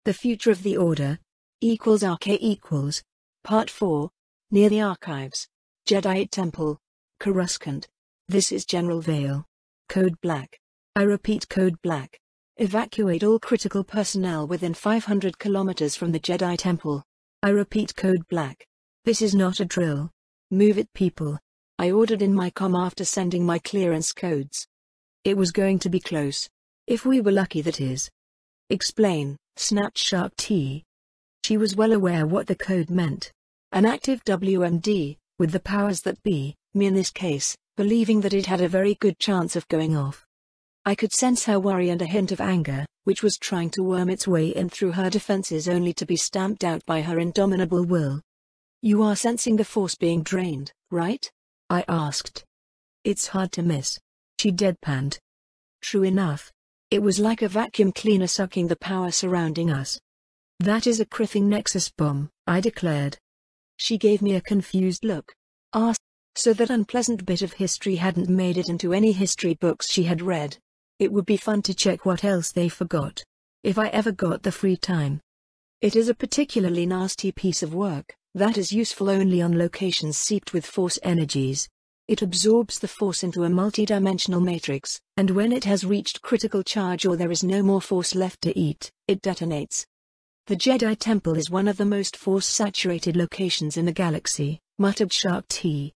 The Future of the Order =RK Part 4. Near the Archives. Jedi Temple. Coruscant. This is General Vale. Code Black. I repeat, Code Black. Evacuate all critical personnel within 500 kilometers from the Jedi Temple. I repeat, Code Black. This is not a drill. Move it, people. I ordered in my comm after sending my clearance codes. It was going to be close. If we were lucky, that is. Explain, snapped Shark T. She was well aware what the code meant. An active WMD, with the powers that be, me in this case, believing that it had a very good chance of going off. I could sense her worry and a hint of anger, which was trying to worm its way in through her defenses only to be stamped out by her indomitable will. You are sensing the force being drained, right? I asked. It's hard to miss. She deadpanned. True enough. It was like a vacuum cleaner sucking the power surrounding us. That is a criffing Nexus bomb, I declared. She gave me a confused look. So that unpleasant bit of history hadn't made it into any history books she had read. It would be fun to check what else they forgot. If I ever got the free time. It is a particularly nasty piece of work, that is useful only on locations seeped with force energies. It absorbs the force into a multidimensional matrix, and when it has reached critical charge or there is no more force left to eat, it detonates. The Jedi Temple is one of the most force-saturated locations in the galaxy, muttered Shark T.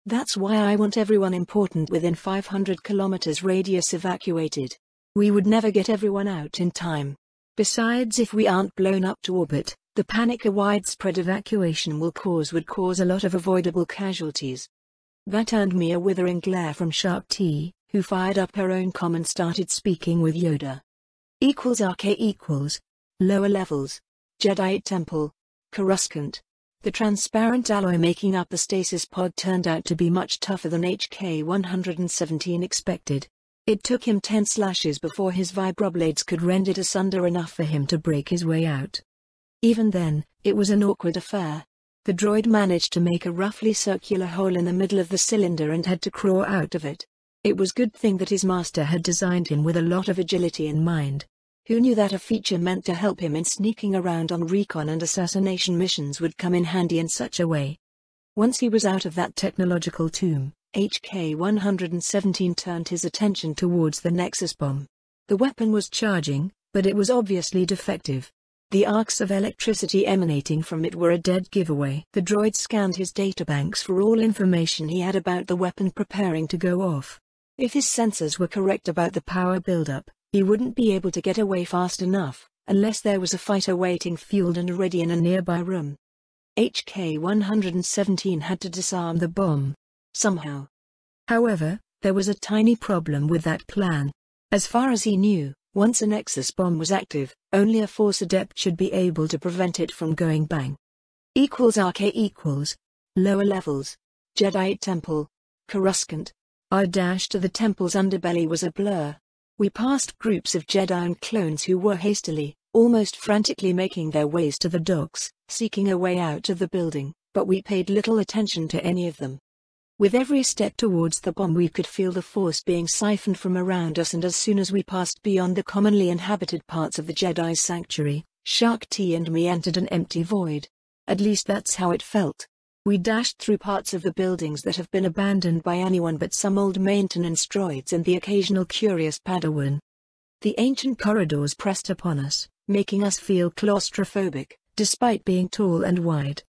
That's why I want everyone important within 500 kilometers radius evacuated. We would never get everyone out in time. Besides, if we aren't blown up to orbit, the panic a widespread evacuation would cause a lot of avoidable casualties. That earned me a withering glare from Shark T, who fired up her own comm and started speaking with Yoda. =RK Lower levels. Jedi Temple. Coruscant. The transparent alloy making up the stasis pod turned out to be much tougher than HK-117 expected. It took him 10 slashes before his vibroblades could rend it asunder enough for him to break his way out. Even then, it was an awkward affair. The droid managed to make a roughly circular hole in the middle of the cylinder and had to crawl out of it. It was good thing that his master had designed him with a lot of agility in mind. Who knew that a feature meant to help him in sneaking around on recon and assassination missions would come in handy in such a way? Once he was out of that technological tomb, HK-117 turned his attention towards the Nexus bomb. The weapon was charging, but it was obviously defective. The arcs of electricity emanating from it were a dead giveaway. The droid scanned his databanks for all information he had about the weapon preparing to go off. If his sensors were correct about the power buildup, he wouldn't be able to get away fast enough, unless there was a fighter waiting fueled and ready in a nearby room. HK-117 had to disarm the bomb. Somehow. However, there was a tiny problem with that plan. As far as he knew, once a Nexus bomb was active, only a Force adept should be able to prevent it from going bang. =RK Lower levels. Jedi Temple. Coruscant. Our dash to the temple's underbelly was a blur. We passed groups of Jedi and clones who were hastily, almost frantically making their ways to the docks, seeking a way out of the building, but we paid little attention to any of them. With every step towards the bomb we could feel the force being siphoned from around us, and as soon as we passed beyond the commonly inhabited parts of the Jedi's sanctuary, Shark T and me entered an empty void. At least that's how it felt. We dashed through parts of the buildings that have been abandoned by anyone but some old maintenance droids and the occasional curious Padawan. The ancient corridors pressed upon us, making us feel claustrophobic, despite being tall and wide.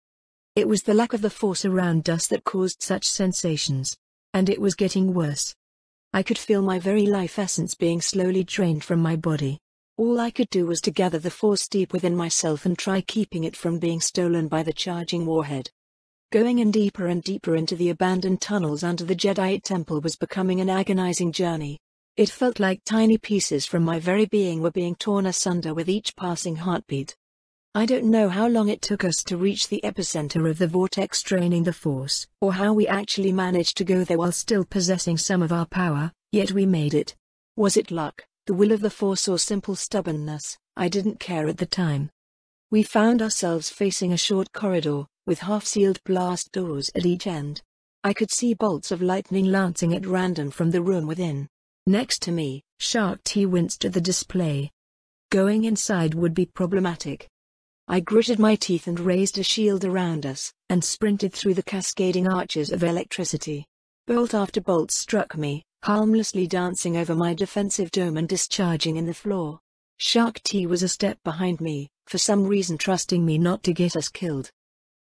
It was the lack of the force around us that caused such sensations. And it was getting worse. I could feel my very life essence being slowly drained from my body. All I could do was to gather the force deep within myself and try keeping it from being stolen by the charging warhead. Going in deeper and deeper into the abandoned tunnels under the Jedi Temple was becoming an agonizing journey. It felt like tiny pieces from my very being were being torn asunder with each passing heartbeat. I don't know how long it took us to reach the epicenter of the vortex draining the force, or how we actually managed to go there while still possessing some of our power, yet we made it. Was it luck, the will of the force, or simple stubbornness? I didn't care at the time. We found ourselves facing a short corridor, with half-sealed blast doors at each end. I could see bolts of lightning lancing at random from the room within. Next to me, Shark T winced at the display. Going inside would be problematic. I gritted my teeth and raised a shield around us, and sprinted through the cascading arches of electricity. Bolt after bolt struck me, harmlessly dancing over my defensive dome and discharging in the floor. Shark T was a step behind me, for some reason trusting me not to get us killed.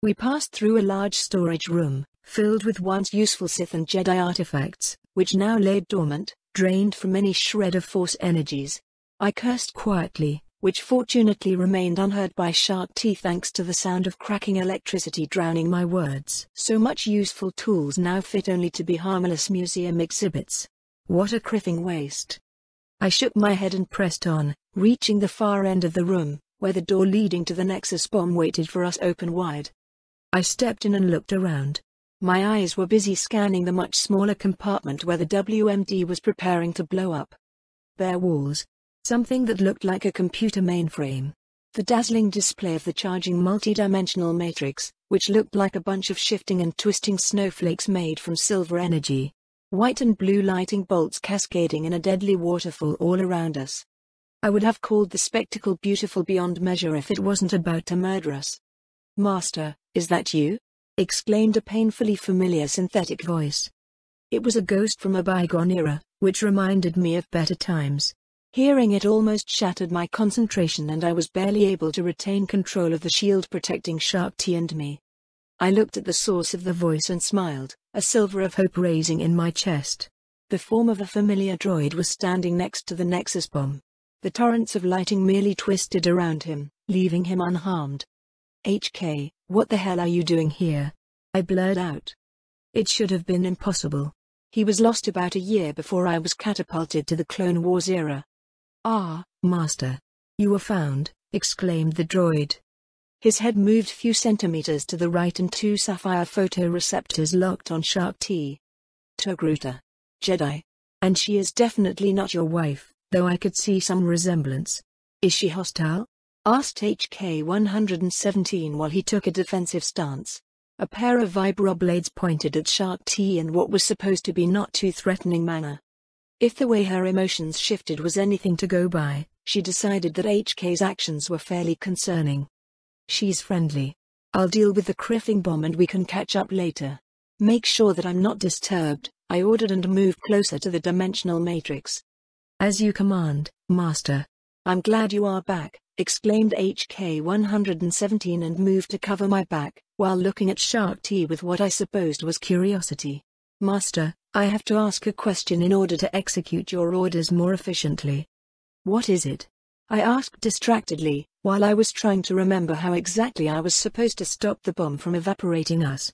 We passed through a large storage room, filled with once useful Sith and Jedi artifacts, which now lay dormant, drained from any shred of Force energies. I cursed quietly, which fortunately remained unheard by Shark T thanks to the sound of cracking electricity drowning my words. So much useful tools now fit only to be harmless museum exhibits. What a crippling waste. I shook my head and pressed on, reaching the far end of the room, where the door leading to the Nexus bomb waited for us open wide. I stepped in and looked around. My eyes were busy scanning the much smaller compartment where the WMD was preparing to blow up. Bare walls. Something that looked like a computer mainframe. The dazzling display of the charging multidimensional matrix, which looked like a bunch of shifting and twisting snowflakes made from silver energy. White and blue lighting bolts cascading in a deadly waterfall all around us. I would have called the spectacle beautiful beyond measure if it wasn't about to murder us. "Master, is that you?" exclaimed a painfully familiar synthetic voice. It was a ghost from a bygone era, which reminded me of better times. Hearing it almost shattered my concentration and I was barely able to retain control of the shield protecting Shark T and me. I looked at the source of the voice and smiled, a silver of hope raising in my chest. The form of a familiar droid was standing next to the Nexus bomb. The torrents of lighting merely twisted around him, leaving him unharmed. "HK, what the hell are you doing here?" I blurred out. It should have been impossible. He was lost about a year before I was catapulted to the Clone Wars era. "Ah, Master. You were found," exclaimed the droid. His head moved few centimeters to the right and two sapphire photoreceptors locked on Shark T. "Togruta. Jedi. And she is definitely not your wife, though I could see some resemblance. Is she hostile?" asked HK-117 while he took a defensive stance. A pair of vibroblades pointed at Shark T in what was supposed to be not too threatening manner. If the way her emotions shifted was anything to go by, she decided that HK's actions were fairly concerning. "She's friendly. I'll deal with the criffing bomb and we can catch up later. Make sure that I'm not disturbed," I ordered and moved closer to the dimensional matrix. "As you command, Master." "I'm glad you are back," exclaimed HK-117 and moved to cover my back, while looking at Shark T with what I supposed was curiosity. "Master, I have to ask a question in order to execute your orders more efficiently." "What is it?" I asked distractedly, while I was trying to remember how exactly I was supposed to stop the bomb from evaporating us.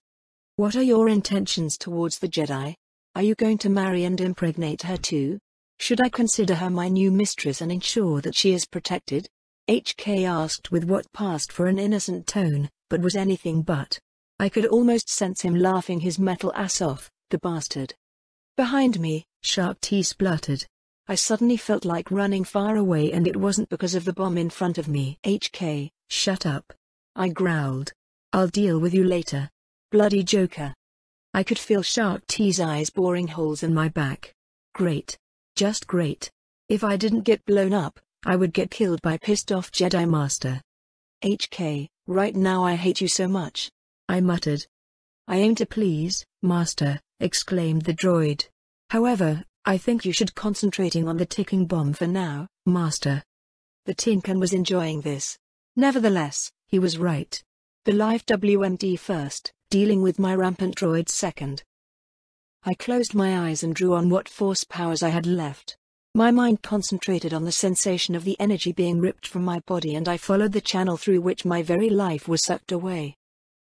"What are your intentions towards the Jedi? Are you going to marry and impregnate her too? Should I consider her my new mistress and ensure that she is protected?" HK asked with what passed for an innocent tone, but was anything but. I could almost sense him laughing his metal ass off, the bastard. "Behind me," Shark T spluttered. I suddenly felt like running far away and it wasn't because of the bomb in front of me. "HK, shut up," I growled. "I'll deal with you later. Bloody joker." I could feel Shark T's eyes boring holes in my back. Great. Just great. If I didn't get blown up, I would get killed by pissed-off Jedi Master. "HK, right now I hate you so much," I muttered. "I aim to please, Master," exclaimed the droid. "However, I think you should concentrating on the ticking bomb for now, Master." The Tinkan was enjoying this. Nevertheless, he was right. The live WMD first, dealing with my rampant droid second. I closed my eyes and drew on what force powers I had left. My mind concentrated on the sensation of the energy being ripped from my body and I followed the channel through which my very life was sucked away.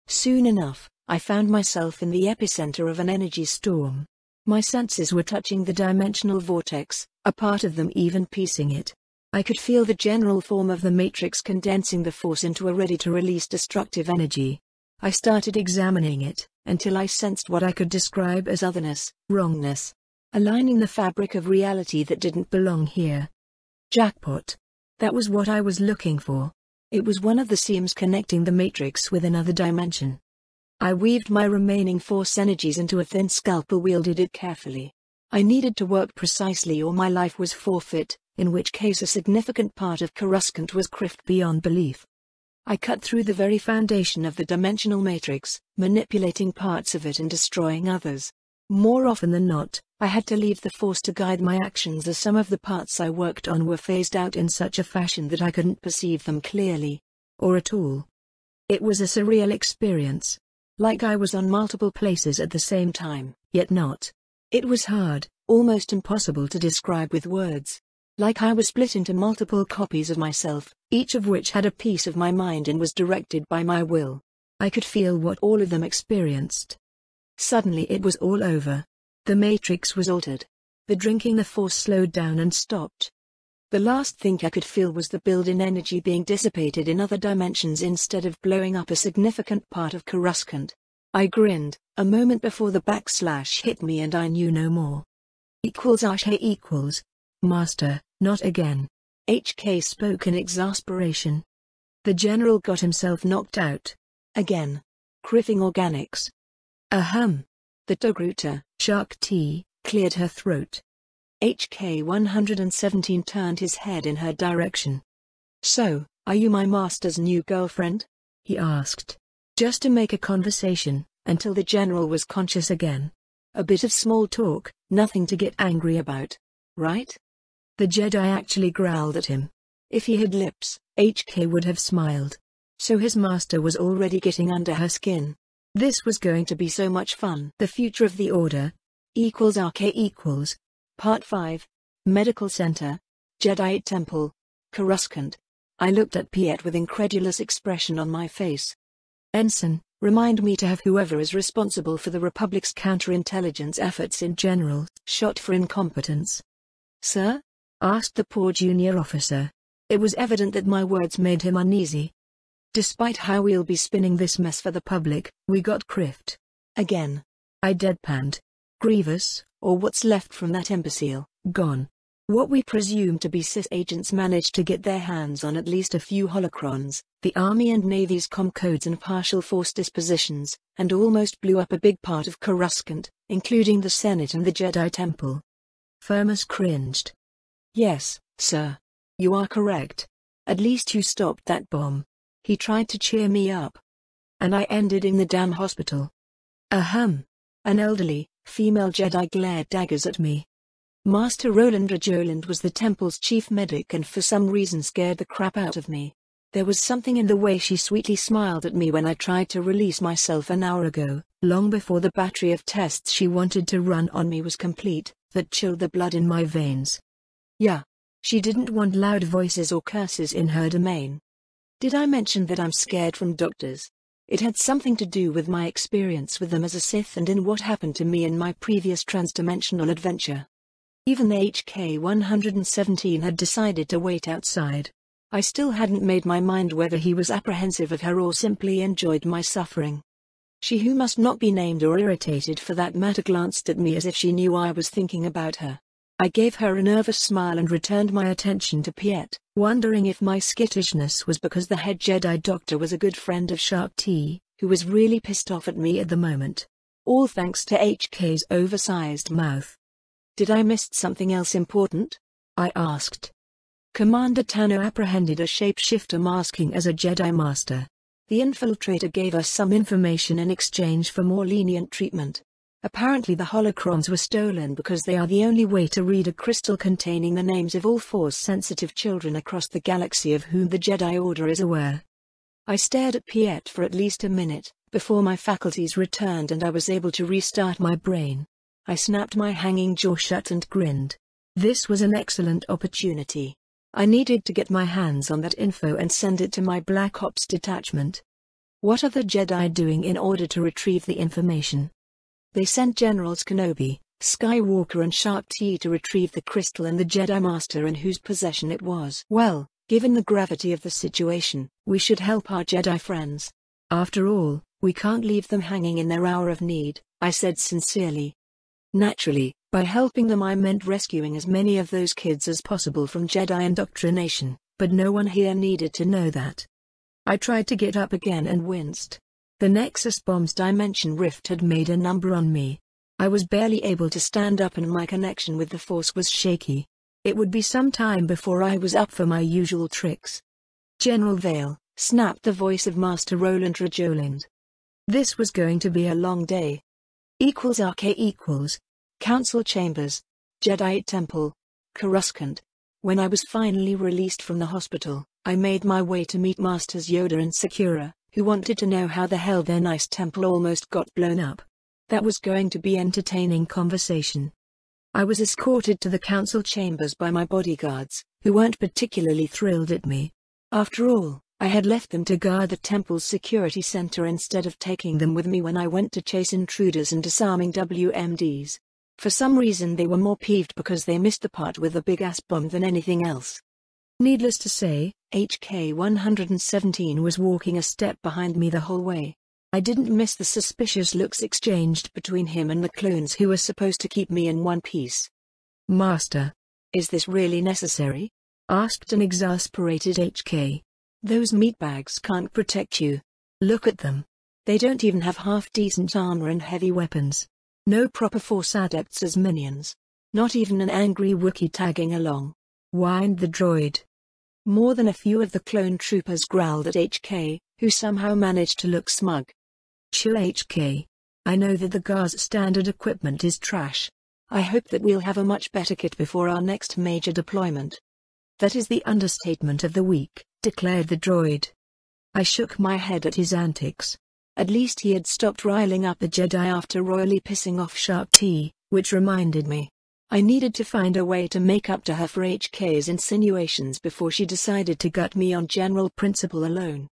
Soon enough, I found myself in the epicenter of an energy storm. My senses were touching the dimensional vortex, a part of them even piecing it. I could feel the general form of the matrix condensing the force into a ready-to-release destructive energy. I started examining it, until I sensed what I could describe as otherness, wrongness. Aligning the fabric of reality that didn't belong here. Jackpot. That was what I was looking for. It was one of the seams connecting the matrix with another dimension. I weaved my remaining force energies into a thin scalpel, wielded it carefully. I needed to work precisely or my life was forfeit, in which case a significant part of Coruscant was criffed beyond belief. I cut through the very foundation of the dimensional matrix, manipulating parts of it and destroying others. More often than not, I had to leave the Force to guide my actions, as some of the parts I worked on were phased out in such a fashion that I couldn't perceive them clearly. Or at all. It was a surreal experience. Like I was on multiple places at the same time, yet not. It was hard, almost impossible to describe with words. Like I was split into multiple copies of myself, each of which had a piece of my mind and was directed by my will. I could feel what all of them experienced. Suddenly it was all over. The matrix was altered. The drinking the Force slowed down and stopped. The last thing I could feel was the built-in energy being dissipated in other dimensions instead of blowing up a significant part of Coruscant. I grinned, a moment before the backslash hit me and I knew no more. Master, not again. HK spoke in exasperation. The general got himself knocked out. Again. Criffing organics. Ahem. The Togruta, Shark T, cleared her throat. HK 117 turned his head in her direction. So, are you my master's new girlfriend? He asked. Just to make a conversation, until the general was conscious again. A bit of small talk, nothing to get angry about. Right? The Jedi actually growled at him. If he had lips, HK would have smiled. So his master was already getting under her skin. This was going to be so much fun. The future of the Order. =RK=. Part 5. Medical Center. Jedi Temple. Coruscant. I looked at Piet with incredulous expression on my face. Ensign, remind me to have whoever is responsible for the Republic's counterintelligence efforts in general shot for incompetence. Sir? Asked the poor junior officer. It was evident that my words made him uneasy. Despite how we'll be spinning this mess for the public, we got criffed. Again. I deadpanned. Grievous, or what's left from that imbecile, gone. What we presume to be CIS agents managed to get their hands on at least a few holocrons, the Army and Navy's com codes and partial force dispositions, and almost blew up a big part of Coruscant, including the Senate and the Jedi Temple. Firmus cringed. Yes, sir. You are correct. At least you stopped that bomb. He tried to cheer me up. And I ended in the damn hospital. Ahem. An elderly, female Jedi glared daggers at me. Master Roland Rajoland was the temple's chief medic and for some reason scared the crap out of me. There was something in the way she sweetly smiled at me when I tried to release myself an hour ago, long before the battery of tests she wanted to run on me was complete, that chilled the blood in my veins. Yeah. She didn't want loud voices or curses in her domain. Did I mention that I'm scared from doctors? It had something to do with my experience with them as a Sith and in what happened to me in my previous transdimensional adventure. Even the HK-117 had decided to wait outside. I still hadn't made my mind whether he was apprehensive of her or simply enjoyed my suffering. She, who must not be named or irritated for that matter, glanced at me as if she knew I was thinking about her. I gave her a nervous smile and returned my attention to Piet, wondering if my skittishness was because the head Jedi doctor was a good friend of Shark T, who was really pissed off at me at the moment. All thanks to HK's oversized mouth. Did I miss something else important? I asked. Commander Tano apprehended a shapeshifter masking as a Jedi Master. The infiltrator gave us some information in exchange for more lenient treatment. Apparently the holocrons were stolen because they are the only way to read a crystal containing the names of all Force-sensitive children across the galaxy of whom the Jedi Order is aware. I stared at Piet for at least a minute, before my faculties returned and I was able to restart my brain. I snapped my hanging jaw shut and grinned. This was an excellent opportunity. I needed to get my hands on that info and send it to my Black Ops detachment. What are the Jedi doing in order to retrieve the information? They sent Generals Kenobi, Skywalker and Shark T to retrieve the crystal and the Jedi Master in whose possession it was. Well, given the gravity of the situation, we should help our Jedi friends. After all, we can't leave them hanging in their hour of need, I said sincerely. Naturally, by helping them I meant rescuing as many of those kids as possible from Jedi indoctrination, but no one here needed to know that. I tried to get up again and winced. The Nexus bomb's dimension rift had made a number on me. I was barely able to stand up and my connection with the Force was shaky. It would be some time before I was up for my usual tricks. General Vale, snapped the voice of Master Roland Rajolind. This was going to be a long day. RK equals Council Chambers, Jedi Temple, Coruscant. When I was finally released from the hospital, I made my way to meet Masters Yoda and Sakura, who wanted to know how the hell their nice temple almost got blown up. That was going to be entertaining conversation. I was escorted to the council chambers by my bodyguards, who weren't particularly thrilled at me. After all, I had left them to guard the temple's security center instead of taking them with me when I went to chase intruders and disarming WMDs. For some reason they were more peeved because they missed the part with the big-ass bomb than anything else. Needless to say, HK-117 was walking a step behind me the whole way. I didn't miss the suspicious looks exchanged between him and the clones who were supposed to keep me in one piece. "Master, is this really necessary?" asked an exasperated HK. "Those meatbags can't protect you. Look at them. They don't even have half-decent armor and heavy weapons. No proper Force adepts as minions. Not even an angry Wookiee tagging along," whined the droid. More than a few of the clone troopers growled at HK, who somehow managed to look smug. "Chill, HK. I know that the GAR's standard equipment is trash. I hope that we'll have a much better kit before our next major deployment." "That is the understatement of the week," declared the droid. I shook my head at his antics. At least he had stopped riling up the Jedi after royally pissing off Shark T, which reminded me. I needed to find a way to make up to her for HK's insinuations before she decided to gut me on general principle alone.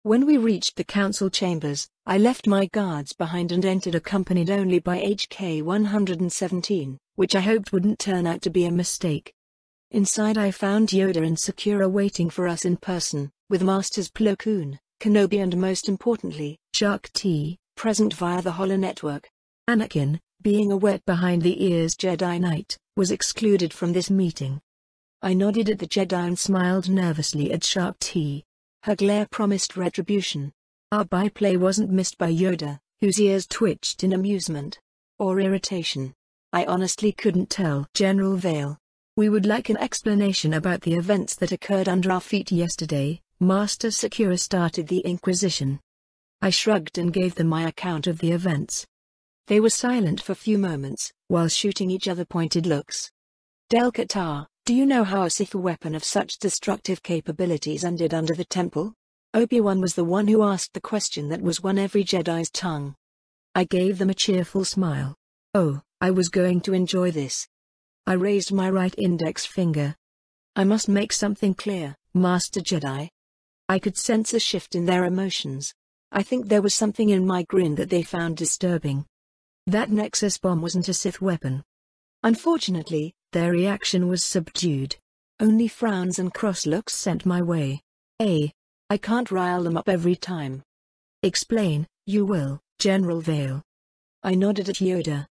When we reached the council chambers, I left my guards behind and entered accompanied only by HK-117, which I hoped wouldn't turn out to be a mistake. Inside I found Yoda and Sakura waiting for us in person, with Masters Plo Koon, Kenobi and most importantly, Shark T, present via the holo-network. Anakin, being a wet-behind-the-ears Jedi Knight, was excluded from this meeting. I nodded at the Jedi and smiled nervously at Shark T. Her glare promised retribution. Our byplay wasn't missed by Yoda, whose ears twitched in amusement. Or irritation. I honestly couldn't tell. "General Vale. We would like an explanation about the events that occurred under our feet yesterday." Master Sakura started the Inquisition. I shrugged and gave them my account of the events. They were silent for a few moments, while shooting each other pointed looks. "Del-Katar, do you know how a Sith weapon of such destructive capabilities ended under the temple?" Obi-Wan was the one who asked the question that was on every Jedi's tongue. I gave them a cheerful smile. Oh, I was going to enjoy this. I raised my right index finger. "I must make something clear, Master Jedi." I could sense a shift in their emotions. I think there was something in my grin that they found disturbing. That Nexus bomb wasn't a Sith weapon. Unfortunately, their reaction was subdued. Only frowns and cross looks sent my way. I can't rile them up every time." "Explain, you will, General Vale." I nodded at Yoda.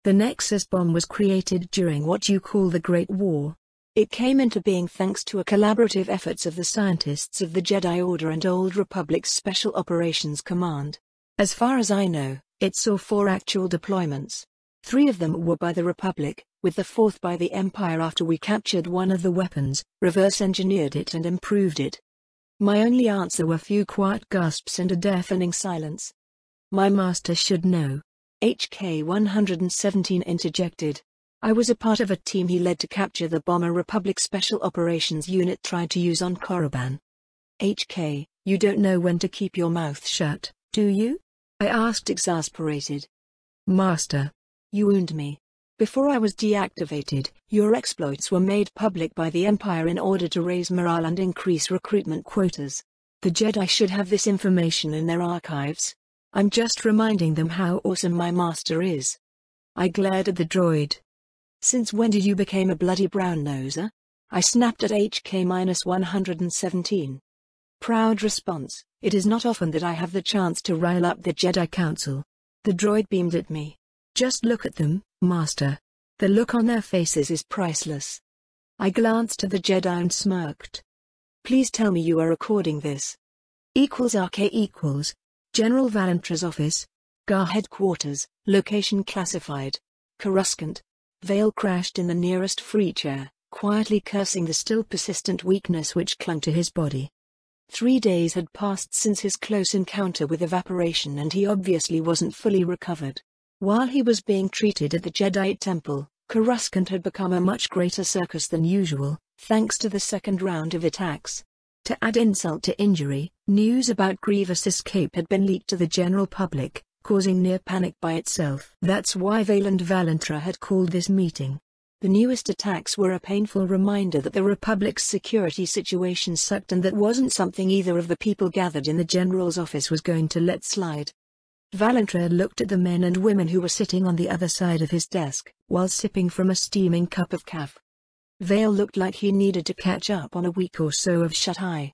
"The Nexus bomb was created during what you call the Great War. It came into being thanks to a collaborative efforts of the scientists of the Jedi Order and Old Republic's Special Operations Command. As far as I know, it saw 4 actual deployments. 3 of them were by the Republic, with the 4th by the Empire after we captured one of the weapons, reverse-engineered it and improved it." My only answer were few quiet gasps and a deafening silence. "My master should know." HK-117 interjected. "I was a part of a team he led to capture the bomb a Republic Special Operations Unit tried to use on Korriban." "HK, you don't know when to keep your mouth shut, do you?" I asked exasperated. "Master, you wound me. Before I was deactivated, your exploits were made public by the Empire in order to raise morale and increase recruitment quotas. The Jedi should have this information in their archives. I'm just reminding them how awesome my master is." I glared at the droid. "Since when did you become a bloody brown-noser?" I snapped at HK-117. Proud response. "It is not often that I have the chance to rile up the Jedi Council." The droid beamed at me. "Just look at them, Master. The look on their faces is priceless." I glanced at the Jedi and smirked. "Please tell me you are recording this." RK equals General Valentra's office, GAR headquarters, location classified, Coruscant. Vale crashed in the nearest free chair, quietly cursing the still persistent weakness which clung to his body. 3 days had passed since his close encounter with evaporation, and he obviously wasn't fully recovered. While he was being treated at the Jedi Temple, Coruscant had become a much greater circus than usual, thanks to the second round of attacks. To add insult to injury, news about Grievous' escape had been leaked to the general public, causing near panic by itself. That's why Vale and Valentra had called this meeting. The newest attacks were a painful reminder that the Republic's security situation sucked, and that wasn't something either of the people gathered in the General's office was going to let slide. Valentra looked at the men and women who were sitting on the other side of his desk, while sipping from a steaming cup of caf. Vale looked like he needed to catch up on a week or so of shut-eye.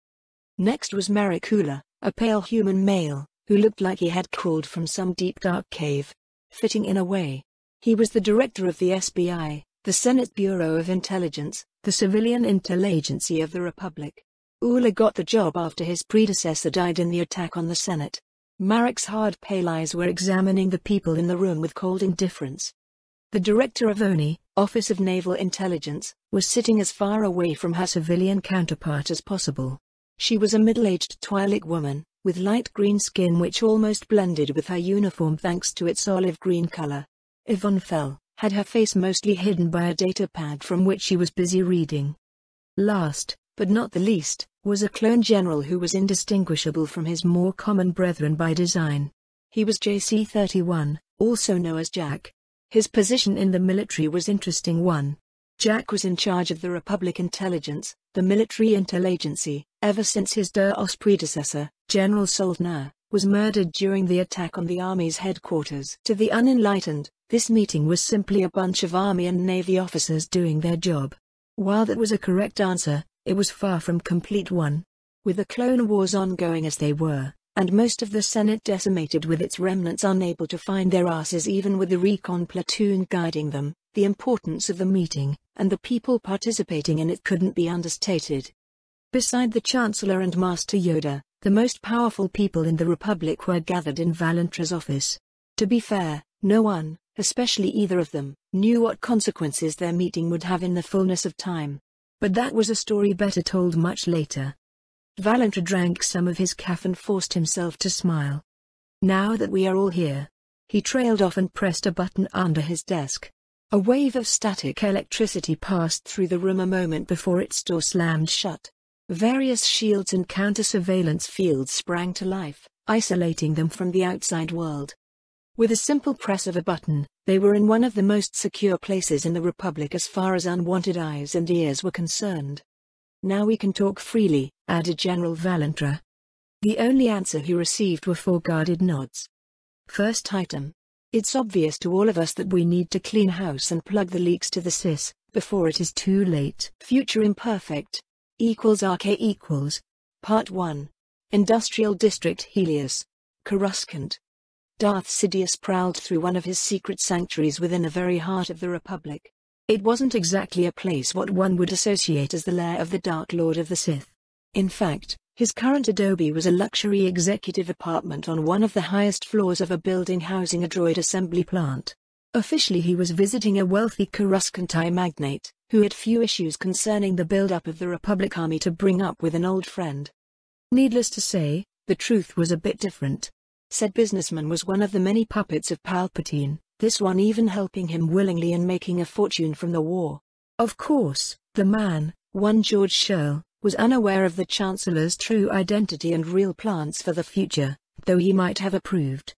Next was Maricula, a pale human male, who looked like he had crawled from some deep dark cave. Fitting in a way. He was the director of the SBI, the Senate Bureau of Intelligence, the civilian intel agency of the Republic. Ula got the job after his predecessor died in the attack on the Senate. Marek's hard pale eyes were examining the people in the room with cold indifference. The director of ONI, Office of Naval Intelligence, was sitting as far away from her civilian counterpart as possible. She was a middle-aged Twi'lek woman, with light green skin which almost blended with her uniform thanks to its olive green color. Yvonne Fell had her face mostly hidden by a datapad from which she was busy reading. Last, but not the least, was a clone general who was indistinguishable from his more common brethren by design. He was JC-31, also known as Jack. His position in the military was interesting one. Jack was in charge of the Republic Intelligence, the military intel agency, ever since his Duros predecessor, General Soldner, was murdered during the attack on the Army's headquarters. To the unenlightened, this meeting was simply a bunch of Army and Navy officers doing their job. While that was a correct answer, it was far from complete one. With the Clone Wars ongoing as they were, and most of the Senate decimated with its remnants unable to find their asses even with the recon platoon guiding them, the importance of the meeting, and the people participating in it couldn't be understated. Beside the Chancellor and Master Yoda, the most powerful people in the Republic were gathered in Valentra's office. To be fair, no one, especially either of them, knew what consequences their meeting would have in the fullness of time. But that was a story better told much later. Valentra drank some of his caf and forced himself to smile. Now that we are all here. He trailed off and pressed a button under his desk. A wave of static electricity passed through the room a moment before its door slammed shut. Various shields and counter-surveillance fields sprang to life, isolating them from the outside world. With a simple press of a button, they were in one of the most secure places in the Republic as far as unwanted eyes and ears were concerned. Now we can talk freely, added General Valentra. The only answer he received were 4 guarded nods. First item. It's obvious to all of us that we need to clean house and plug the leaks to the SIS, before it is too late. Future Imperfect. =RK equals. Part 1. Industrial District Helios. Coruscant. Darth Sidious prowled through one of his secret sanctuaries within the very heart of the Republic. It wasn't exactly a place what one would associate as the lair of the Dark Lord of the Sith. In fact, his current adobe was a luxury executive apartment on one of the highest floors of a building housing a droid assembly plant. Officially he was visiting a wealthy Coruscanti magnate, who had few issues concerning the build-up of the Republic Army to bring up with an old friend. Needless to say, the truth was a bit different. Said businessman was one of the many puppets of Palpatine, this one even helping him willingly and making a fortune from the war. Of course, the man, one George Shirl, was unaware of the Chancellor's true identity and real plans for the future, though he might have approved.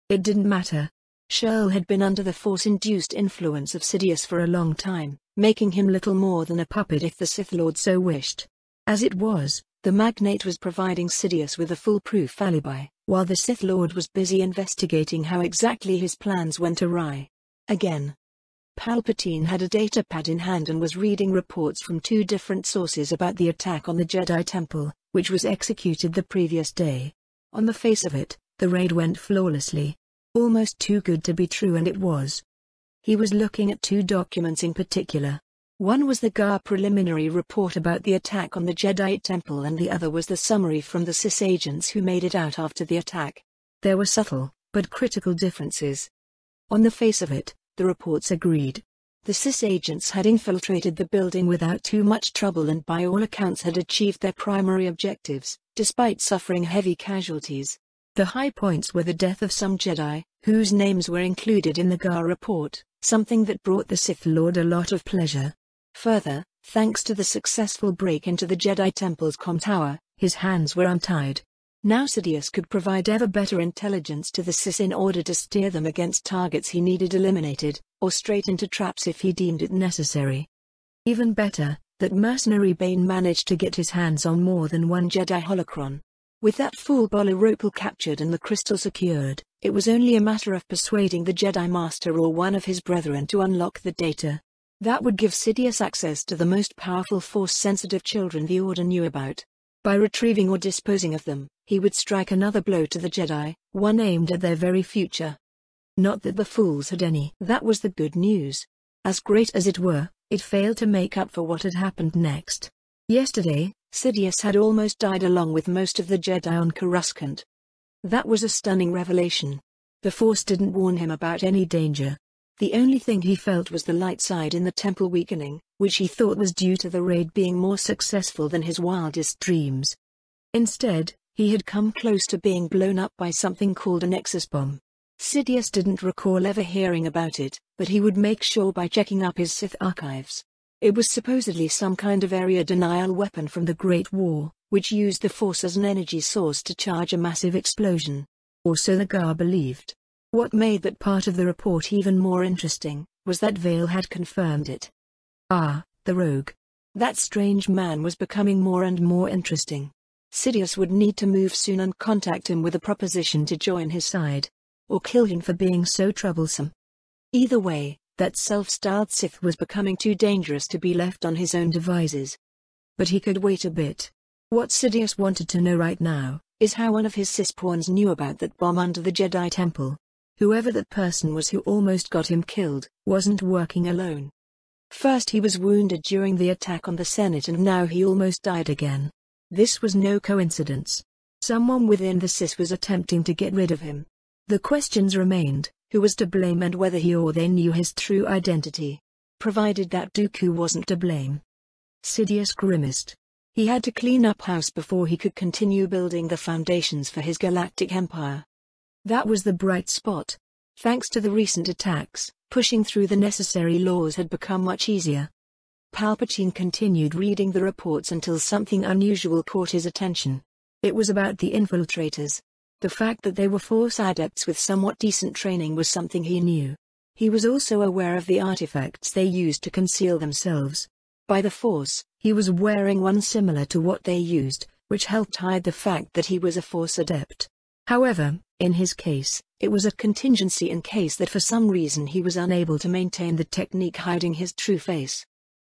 It didn't matter. Shirl had been under the Force-induced influence of Sidious for a long time, making him little more than a puppet if the Sith Lord so wished. As it was, the magnate was providing Sidious with a foolproof alibi, while the Sith Lord was busy investigating how exactly his plans went awry. Again. Palpatine had a datapad in hand and was reading reports from 2 different sources about the attack on the Jedi Temple, which was executed the previous day. On the face of it, the raid went flawlessly. Almost too good to be true, and it was. He was looking at 2 documents in particular. One was the GAR preliminary report about the attack on the Jedi Temple, and the other was the summary from the SIS agents who made it out after the attack. There were subtle, but critical differences. On the face of it, the reports agreed. The SIS agents had infiltrated the building without too much trouble and by all accounts had achieved their primary objectives, despite suffering heavy casualties. The high points were the death of some Jedi, whose names were included in the GAR report, something that brought the Sith Lord a lot of pleasure. Further, thanks to the successful break into the Jedi Temple's comm tower, his hands were untied. Now Sidious could provide ever better intelligence to the Sith in order to steer them against targets he needed eliminated, or straight into traps if he deemed it necessary. Even better, that mercenary Bane managed to get his hands on more than one Jedi holocron. With that fool Bolaropal captured and the crystal secured, it was only a matter of persuading the Jedi Master or one of his brethren to unlock the data. That would give Sidious access to the most powerful Force-sensitive children the Order knew about. By retrieving or disposing of them, he would strike another blow to the Jedi, one aimed at their very future. Not that the fools had any. That was the good news. As great as it were, it failed to make up for what had happened next. Yesterday, Sidious had almost died along with most of the Jedi on Coruscant. That was a stunning revelation. The Force didn't warn him about any danger. The only thing he felt was the light side in the temple weakening, which he thought was due to the raid being more successful than his wildest dreams. Instead, he had come close to being blown up by something called a Nexus bomb. Sidious didn't recall ever hearing about it, but he would make sure by checking up his Sith archives. It was supposedly some kind of area denial weapon from the Great War, which used the Force as an energy source to charge a massive explosion. Or so the GAR believed. What made that part of the report even more interesting, was that Vale had confirmed it. Ah, the rogue. That strange man was becoming more and more interesting. Sidious would need to move soon and contact him with a proposition to join his side. Or kill him for being so troublesome. Either way, that self-styled Sith was becoming too dangerous to be left on his own devices. But he could wait a bit. What Sidious wanted to know right now, is how one of his Sith pawns knew about that bomb under the Jedi Temple. Whoever that person was who almost got him killed, wasn't working alone. First he was wounded during the attack on the Senate and now he almost died again. This was no coincidence. Someone within the Sith was attempting to get rid of him. The questions remained, who was to blame and whether he or they knew his true identity. Provided that Dooku wasn't to blame. Sidious grimaced. He had to clean up house before he could continue building the foundations for his galactic empire. That was the bright spot. Thanks to the recent attacks, pushing through the necessary laws had become much easier. Palpatine continued reading the reports until something unusual caught his attention. It was about the infiltrators. The fact that they were Force adepts with somewhat decent training was something he knew. He was also aware of the artifacts they used to conceal themselves. By the Force, he was wearing one similar to what they used, which helped hide the fact that he was a Force adept. However, in his case, it was a contingency in case that for some reason he was unable to maintain the technique hiding his true face.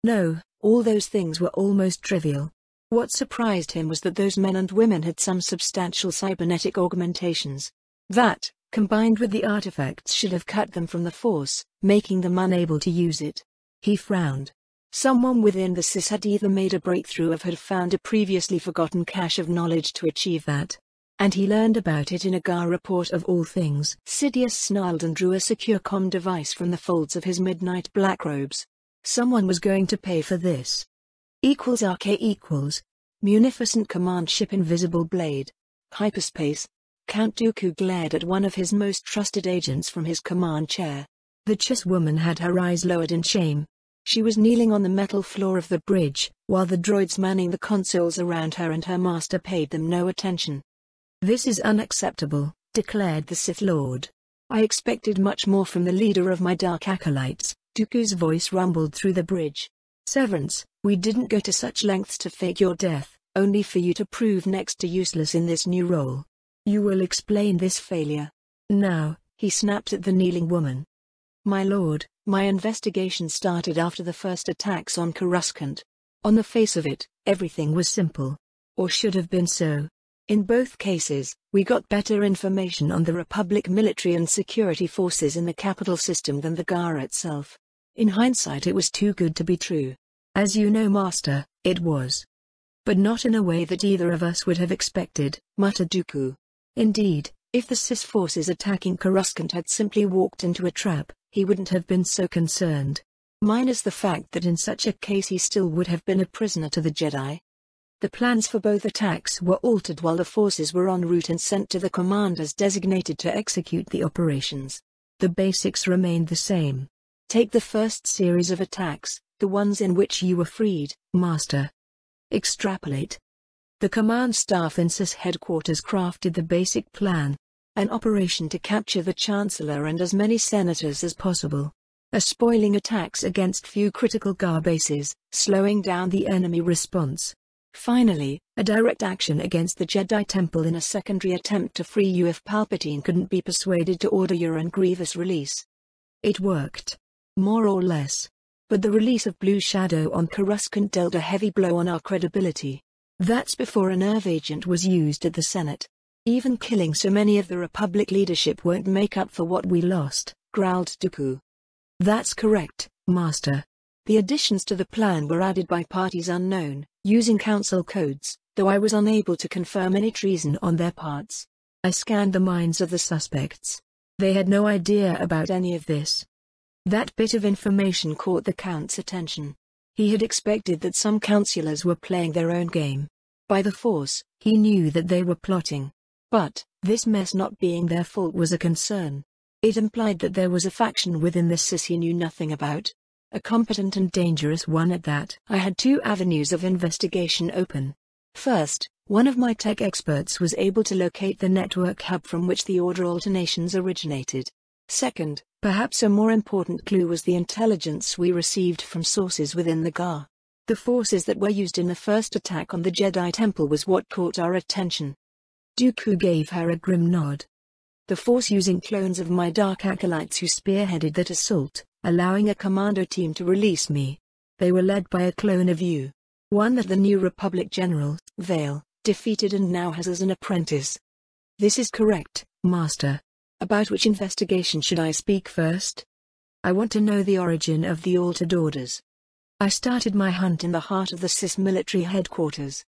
No, all those things were almost trivial. What surprised him was that those men and women had some substantial cybernetic augmentations. That, combined with the artifacts, should have cut them from the Force, making them unable to use it. He frowned. Someone within the Sith had either made a breakthrough or had found a previously forgotten cache of knowledge to achieve that. And he learned about it in a GAR report of all things. Sidious snarled and drew a secure comm device from the folds of his midnight black robes. Someone was going to pay for this. =RK=, Munificent Command Ship Invisible Blade. Hyperspace. Count Dooku glared at one of his most trusted agents from his command chair. The Chiss woman had her eyes lowered in shame. She was kneeling on the metal floor of the bridge, while the droids manning the consoles around her and her master paid them no attention. "This is unacceptable," declared the Sith Lord. "I expected much more from the leader of my dark acolytes." Dooku's voice rumbled through the bridge. "Severance, we didn't go to such lengths to fake your death, only for you to prove next to useless in this new role. You will explain this failure now," he snapped at the kneeling woman. "My lord, my investigation started after the first attacks on Coruscant. On the face of it, everything was simple. Or should have been so. In both cases, we got better information on the Republic military and security forces in the capital system than the GAR itself. In hindsight, it was too good to be true. As you know, Master, it was. But not in a way that either of us would have expected," muttered Dooku. Indeed, if the Sith forces attacking Coruscant had simply walked into a trap, he wouldn't have been so concerned. minus the fact that in such a case he still would have been a prisoner to the Jedi. The plans for both attacks were altered while the forces were en route and sent to the commanders designated to execute the operations. The basics remained the same. Take the first series of attacks, the ones in which you were freed, Master. Extrapolate. The command staff in CIS headquarters crafted the basic plan. An operation to capture the Chancellor and as many senators as possible. A spoiling attacks against few critical GAR bases, slowing down the enemy response. Finally, a direct action against the Jedi Temple in a secondary attempt to free you if Palpatine couldn't be persuaded to order your and Grievous release. It worked. More or less. But the release of Blue Shadow on Coruscant dealt a heavy blow on our credibility. That's before a nerve agent was used at the Senate. Even killing so many of the Republic leadership won't make up for what we lost, growled Dooku. That's correct, Master. The additions to the plan were added by parties unknown, using council codes, though I was unable to confirm any treason on their parts. I scanned the minds of the suspects. They had no idea about any of this. That bit of information caught the Count's attention. He had expected that some councillors were playing their own game. By the Force, he knew that they were plotting. But, this mess not being their fault was a concern. It implied that there was a faction within the CIS he knew nothing about. A competent and dangerous one at that. I had two avenues of investigation open. First, one of my tech experts was able to locate the network hub from which the order alternations originated. Second, perhaps a more important clue was the intelligence we received from sources within the GAR. The forces that were used in the first attack on the Jedi Temple was what caught our attention. Dooku gave her a grim nod. The Force using clones of my dark acolytes who spearheaded that assault, allowing a commando team to release me. They were led by a clone of you. One that the New Republic General, Vale, defeated and now has as an apprentice. This is correct, Master. About which investigation should I speak first? I want to know the origin of the altered orders. I started my hunt in the heart of the CIS military headquarters.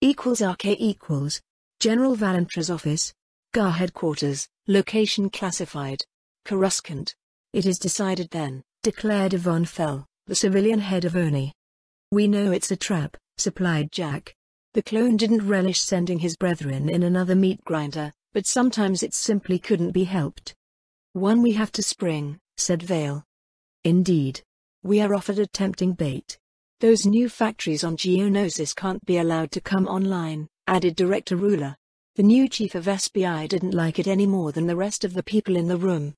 =RK=, General Valentra's office, GAR headquarters, location classified. Coruscant. It is decided then, declared Yvonne Fell, the civilian head of ONI. We know it's a trap, supplied Jack. The clone didn't relish sending his brethren in another meat grinder, but sometimes it simply couldn't be helped. One we have to spring, said Vale. Indeed. We are offered a tempting bait. Those new factories on Geonosis can't be allowed to come online, added Director Ruler. The new chief of SBI didn't like it any more than the rest of the people in the room.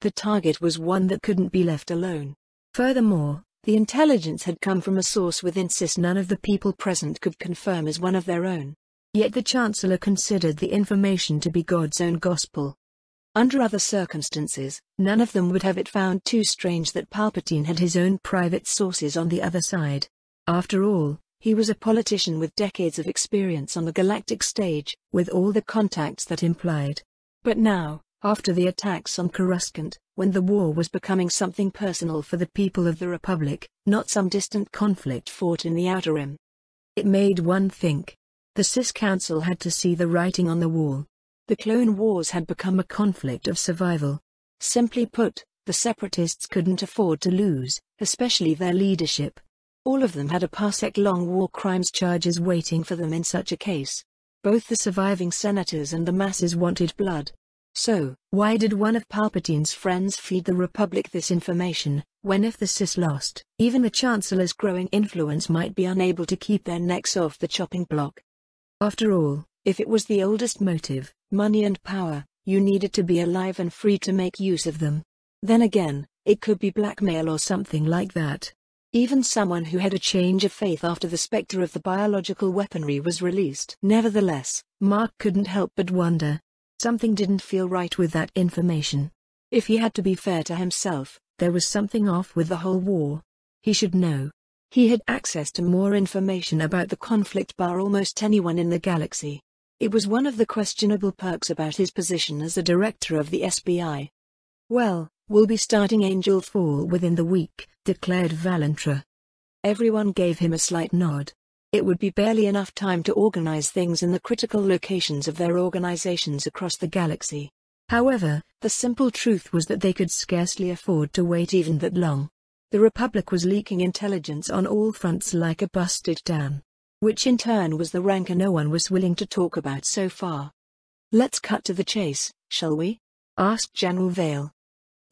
The target was one that couldn't be left alone. Furthermore, the intelligence had come from a source within CIS none of the people present could confirm as one of their own. Yet the Chancellor considered the information to be God's own gospel. Under other circumstances, none of them would have it found too strange that Palpatine had his own private sources on the other side. After all, he was a politician with decades of experience on the galactic stage, with all the contacts that implied. But now, after the attacks on Coruscant, when the war was becoming something personal for the people of the Republic, not some distant conflict fought in the Outer Rim. It made one think. The CIS Council had to see the writing on the wall. The Clone Wars had become a conflict of survival. Simply put, the Separatists couldn't afford to lose, especially their leadership. All of them had a parsec-long war crimes charges waiting for them in such a case. Both the surviving senators and the masses wanted blood. So, why did one of Palpatine's friends feed the Republic this information, when if the CIS lost, even the Chancellor's growing influence might be unable to keep their necks off the chopping block? After all, if it was the oldest motive, money and power, you needed to be alive and free to make use of them. Then again, it could be blackmail or something like that. Even someone who had a change of faith after the specter of the biological weaponry was released. Nevertheless, Mark couldn't help but wonder. Something didn't feel right with that information. If he had to be fair to himself, there was something off with the whole war. He should know. He had access to more information about the conflict bar almost anyone in the galaxy. It was one of the questionable perks about his position as a director of the SBI. Well, we'll be starting Angel Fall within the week, declared Valentra. Everyone gave him a slight nod. It would be barely enough time to organize things in the critical locations of their organizations across the galaxy. However, the simple truth was that they could scarcely afford to wait even that long. The Republic was leaking intelligence on all fronts like a busted dam. Which in turn was the rancor no one was willing to talk about so far. "Let's cut to the chase, shall we?" asked General Vale.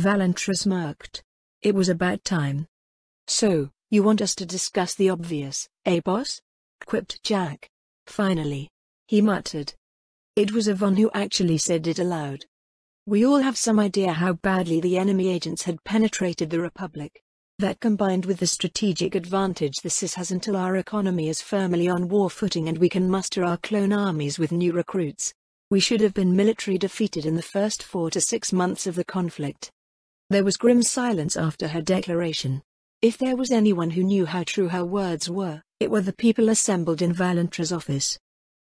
Valentra smirked. It was about time. "So, you want us to discuss the obvious, eh boss?" quipped Jack. "Finally," he muttered. It was Yvonne who actually said it aloud. "We all have some idea how badly the enemy agents had penetrated the Republic. That combined with the strategic advantage the CIS has until our economy is firmly on war footing and we can muster our clone armies with new recruits. We should have been military defeated in the first 4 to 6 months of the conflict." There was grim silence after her declaration. If there was anyone who knew how true her words were, it were the people assembled in Valentra's office.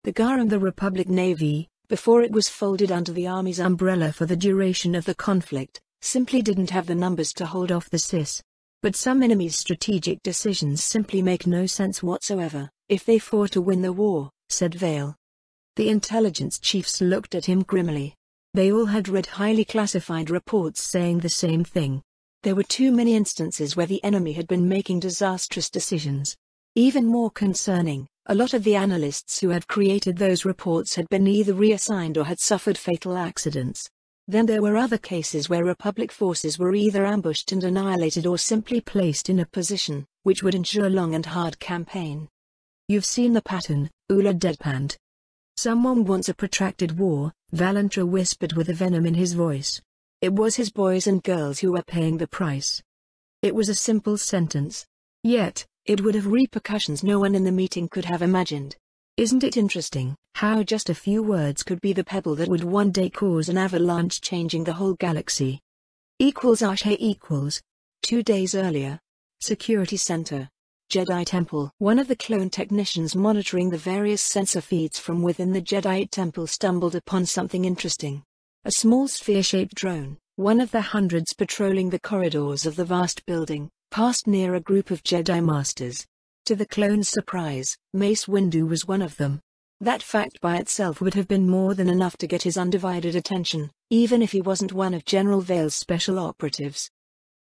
The GAR and the Republic Navy, before it was folded under the Army's umbrella for the duration of the conflict, simply didn't have the numbers to hold off the CIS. But some enemies' strategic decisions simply make no sense whatsoever, if they fought to win the war, said Vale. The intelligence chiefs looked at him grimly. They all had read highly classified reports saying the same thing. There were too many instances where the enemy had been making disastrous decisions. Even more concerning, a lot of the analysts who had created those reports had been either reassigned or had suffered fatal accidents. Then there were other cases where Republic forces were either ambushed and annihilated or simply placed in a position, which would ensure a long and hard campaign. "You've seen the pattern," Ula deadpanned. "Someone wants a protracted war," Valentra whispered with a venom in his voice. It was his boys and girls who were paying the price. It was a simple sentence. Yet, it would have repercussions no one in the meeting could have imagined. Isn't it interesting, how just a few words could be the pebble that would one day cause an avalanche changing the whole galaxy? Ashe equals. 2 days earlier. Security Center. Jedi Temple. One of the clone technicians monitoring the various sensor feeds from within the Jedi Temple stumbled upon something interesting. A small sphere-shaped drone, one of the hundreds patrolling the corridors of the vast building, passed near a group of Jedi Masters. To the clone's surprise, Mace Windu was one of them. That fact by itself would have been more than enough to get his undivided attention, even if he wasn't one of General Vale's special operatives.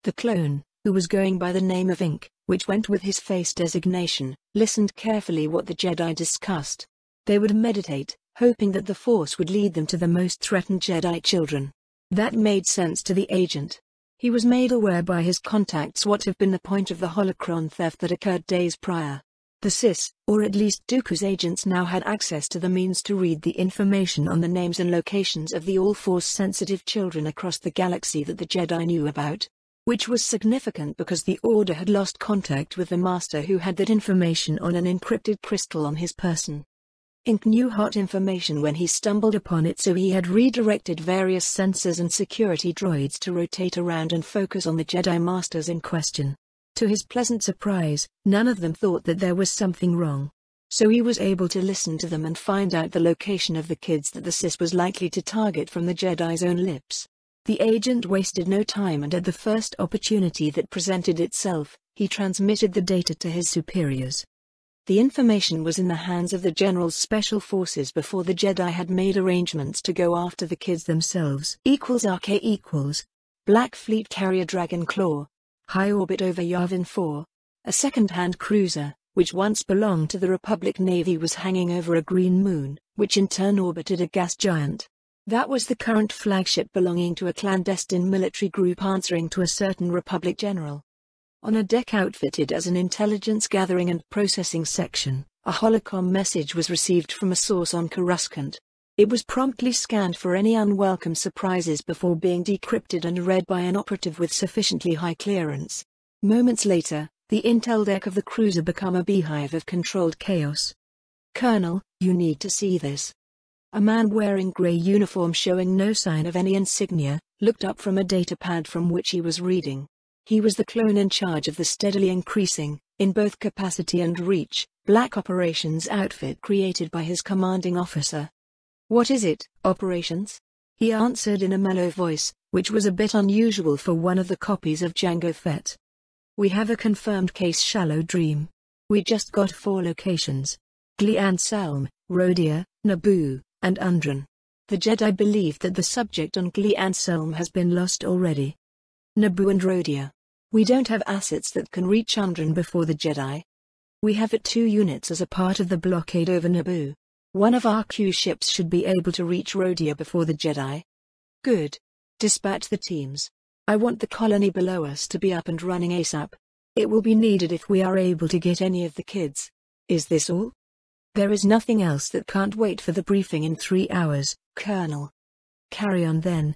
The clone, who was going by the name of Ink, which went with his face designation, listened carefully what the Jedi discussed. They would meditate, hoping that the Force would lead them to the most threatened Jedi children. That made sense to the agent. He was made aware by his contacts what had been the point of the holocron theft that occurred days prior. The CIS, or at least Dooku's agents, now had access to the means to read the information on the names and locations of the all-Force-sensitive children across the galaxy that the Jedi knew about. Which was significant because the Order had lost contact with the Master who had that information on an encrypted crystal on his person. Ink knew hot information when he stumbled upon it, so he had redirected various sensors and security droids to rotate around and focus on the Jedi Masters in question. To his pleasant surprise, none of them thought that there was something wrong. So he was able to listen to them and find out the location of the kids that the CIS was likely to target from the Jedi's own lips. The agent wasted no time, and at the first opportunity that presented itself, he transmitted the data to his superiors. The information was in the hands of the General's Special Forces before the Jedi had made arrangements to go after the kids themselves. RK equals. Black Fleet Carrier Dragon Claw. High orbit over Yavin 4. A second-hand cruiser, which once belonged to the Republic Navy, was hanging over a green moon, which in turn orbited a gas giant. That was the current flagship belonging to a clandestine military group answering to a certain Republic general. On a deck outfitted as an intelligence gathering and processing section, a holocom message was received from a source on Coruscant. It was promptly scanned for any unwelcome surprises before being decrypted and read by an operative with sufficiently high clearance. Moments later, the intel deck of the cruiser became a beehive of controlled chaos. "Colonel, you need to see this." A man wearing grey uniform showing no sign of any insignia, looked up from a datapad from which he was reading. He was the clone in charge of the steadily increasing, in both capacity and reach, black operations outfit created by his commanding officer. "What is it, operations?" he answered in a mellow voice, which was a bit unusual for one of the copies of Jango Fett. "We have a confirmed case, Shallow Dream. We just got 4 locations. Gli-Anselm, Rhodia, Naboo, and Undran. The Jedi believe that the subject on Gli-Anselm has been lost already." "Naboo and Rhodia. We don't have assets that can reach Undran before the Jedi. We have 2 units as a part of the blockade over Naboo. One of our Q ships should be able to reach Rhodia before the Jedi. Good. Dispatch the teams. I want the colony below us to be up and running ASAP. It will be needed if we are able to get any of the kids. Is this all? There is nothing else that can't wait for the briefing in 3 hours, Colonel. Carry on then.